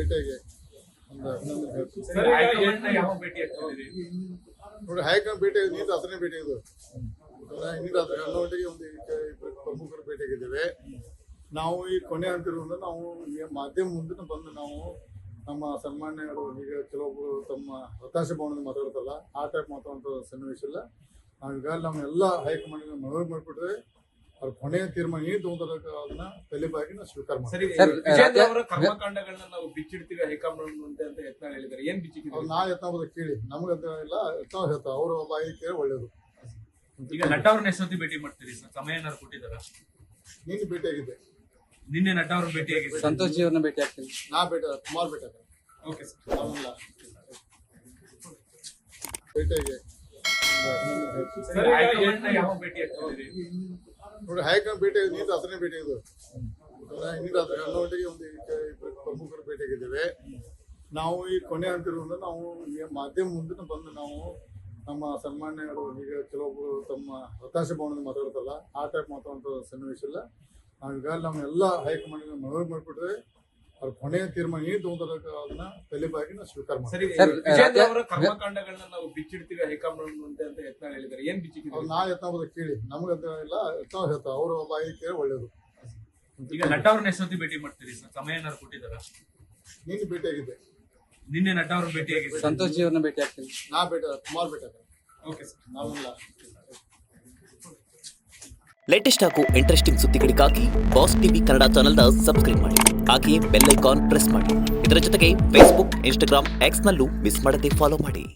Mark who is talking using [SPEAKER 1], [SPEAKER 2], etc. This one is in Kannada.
[SPEAKER 1] ಭೇಟಿಯಾಗಿ ಒಂದು ಅಭಿನಂದನೆ ಹೇಳ್ತೀನಿ. ನೋಡಿ, ಹೈಕಮಾಂಡ್ ಭೇಟಿಯಾಗಿ ನೀರು ರಾತ್ರಿನೇ ಭೇಟಿಯಾಗಿದ್ದು. ನೀರು ರಾತ್ರಿ 11 ಗಂಟೆಗೆ ಒಂದು ಇಬ್ಬರು ಪ್ರಮುಖರು ಭೇಟಿಯಾಗಿದ್ದೇವೆ. ನಾವು ಈ ಕೊನೆ ಅಂತಿರೋದ್ರಿಂದ ನಾವು ಈ ಮಾಧ್ಯಮ ಮುಂದೆ ಬಂದು ನಾವು ನಮ್ಮ ಸನ್ಮಾನ್ಯರು ಈಗ ಕೆಲವೊಬ್ಬರು ತಮ್ಮ ಹತಾಶೆ ಭವನದಿಂದ ಮಾತಾಡ್ತಾರಲ್ಲ, ಆ ಟೈಪ್ ಮಾತಾಡುವಂಥ ಸನ್ನಿವೇಶ ಇಲ್ಲ. ನಾವು ಈಗಾಗಲೇ ನಮ್ಮೆಲ್ಲ ಹೈಕಮಾಂಡ್ಗೆ ಮನವಿ ಮಾಡಿಬಿಟ್ರೆ ಅವ್ರ ಕೊನೆಯ ತೀರ್ಮಾನ ಏನು ತಗೊಂತಾರ ಅದನ್ನ ತಲೆಬಾಗಿ ನಾವು ಸ್ವೀಕಾರ ಮಾಡ್ತೀವಿ.
[SPEAKER 2] ಕರ್ಮಕಾಂಡಗಳನ್ನ ನಾವು ಬಿಚ್ಚಿಡ್ತೀವಿ ಹೈಕಮಾಂಡ್ ಮುಂದೆ ಅಂತ ಯತ್ನಾಳ್ ಹೇಳಿದ್ದಾರೆ. ಏನ್ ಬಿಚ್ಚಿಡ್ತೀವಿ?
[SPEAKER 1] ನಾ ಯತ್ನ ಕೇಳಿ ನಮ್ಗಂತ ಇಲ್ಲ, ಯತ್ನ ಹೇಳ್ತಾವ ಅವ್ರ ಬಾಯಿ ಕೇಳಿ ಒಳ್ಳೇದು.
[SPEAKER 2] ಈಗ ನಟ ಅವ್ರನ್ನ ಎಷ್ಟೊತ್ತಿ ಭೇಟಿ ಮಾಡ್ತೀರಿ ಸರ್? ಸಮಯ ಏನಾದ್ರು ಕೊಟ್ಟಿದ್ದಾರ?
[SPEAKER 1] ನೀನು ಭೇಟಿಯಾಗಿದ್ದೆ,
[SPEAKER 2] ನಿನ್ನೆ ನಟ ಅವ್ರನ್ನ ಭೇಟಿ ಆಗಿದೆ.
[SPEAKER 3] ಸಂತೋಷ್ ಜಿ ಅವ್ರನ್ನ ಭೇಟಿ ಆಗ್ತೀನಿ.
[SPEAKER 1] ನಾ ಭೇಟಿ ಕುಮಾರ್ ಭೇಟಿ
[SPEAKER 2] ಓಕೆ ಸರ್.
[SPEAKER 1] ನಾವೆಲ್ಲ ಭೇಟಿಯಾಗಿ ನೋಡಿ, ಹೈಕಮಾಂಡ್ ಭೇಟಿಯಾಗಿ ನೀರು ರಾತ್ರಿನೇ ಭೇಟಿಯಾಗಿದ್ದು. ನೀರು ರಾತ್ರಿ 11 ಗಂಟೆಗೆ ಒಂದು ಇಬ್ಬರು ಪ್ರಮುಖರು ಭೇಟಿಯಾಗಿದ್ದೇವೆ. ನಾವು ಈ ಕೊನೆ ಅಂತಿರೋದ್ರಿಂದ ನಾವು ಈ ಮಾಧ್ಯಮ ಮುಂದೆ ಬಂದು ನಾವು ನಮ್ಮ ಸನ್ಮಾನ್ಯರು ಈಗ ಕೆಲವೊಬ್ಬರು ತಮ್ಮ ಹತಾಶೆ ಭವನದಿಂದ ಮಾತಾಡ್ತಾರಲ್ಲ, ಆ ಟೈಪ್ ಮಾತಾಡುವಂಥ ಸನ್ನಿವೇಶ ಇಲ್ಲ. ನಾವು ಈಗಾಗಲೇ ನಮ್ಮೆಲ್ಲ ಹೈಕಮಾಂಡ್ಗೆ ಮನವಿ ಮಾಡಿಬಿಟ್ರೆ ಅವ್ರ ಕೊನೆಯ ತೀರ್ಮಾನ ಏನು ತಗೊಂತಾರ ಅದನ್ನ ತಲೆಬಾಗಿ ನಾವು ಸ್ವೀಕಾರ ಮಾಡ್ತೀವಿ.
[SPEAKER 2] ಕರ್ಮಕಾಂಡಗಳನ್ನ ನಾವು ಬಿಚ್ಚಿಡ್ತೀವಿ ಹೈಕಮಾಂಡ್ ಮುಂದೆ ಅಂತ ಯತ್ನಾಳ್ ಹೇಳಿದ್ದಾರೆ. ಏನ್ ಬಿಚ್ಚಿಡ್ತೀವಿ?
[SPEAKER 1] ನಾ ಯತ್ನ ಕೇಳಿ ನಮ್ಗಂತ ಇಲ್ಲ, ಯತ್ನ ಹೇಳ್ತಾವ ಅವ್ರ ಬಾಯಿ ಕೇಳಿ ಒಳ್ಳೇದು.
[SPEAKER 2] ಈಗ ನಟ ಅವ್ರನ್ನ ಎಷ್ಟೊತ್ತಿ ಭೇಟಿ ಮಾಡ್ತೀರಿ ಸರ್? ಸಮಯ ಏನಾದ್ರು ಕೊಟ್ಟಿದ್ದಾರ?
[SPEAKER 1] ನೀನು ಭೇಟಿಯಾಗಿದ್ದೆ,
[SPEAKER 2] ನಿನ್ನೆ ನಟ ಅವ್ರನ್ನ ಭೇಟಿ ಆಗಿದೆ.
[SPEAKER 3] ಸಂತೋಷ್ ಜಿ ಅವ್ರನ್ನ ಭೇಟಿ ಆಗ್ತೀನಿ.
[SPEAKER 1] ನಾ ಭೇಟಿ ಕುಮಾರ್ ಭೇಟಿ
[SPEAKER 2] ಓಕೆ ಸರ್.
[SPEAKER 1] ನಾವೆಲ್ಲ
[SPEAKER 4] ಲೇಟೆಸ್ಟ್ ಹಾಗೂ ಇಂಟ್ರೆಸ್ಟಿಂಗ್ ಸುದ್ದಿಗಳಿಗಾಗಿ ಬಾಸ್ ಟಿವಿ ಕನ್ನಡ ಚಾನೆಲ್ನ ಸಬ್ಸ್ಕ್ರೈಬ್ ಮಾಡಿ. ಹಾಗೆಯೇ ಬೆಲ್ ಐಕಾನ್ ಪ್ರೆಸ್ ಮಾಡಿ. ಇದರ ಜೊತೆಗೆ ಫೇಸ್ಬುಕ್, ಇನ್ಸ್ಟಾಗ್ರಾಮ್, ಎಕ್ಸ್ನಲ್ಲೂ ಮಿಸ್ ಮಾಡದೆ ಫಾಲೋ ಮಾಡಿ.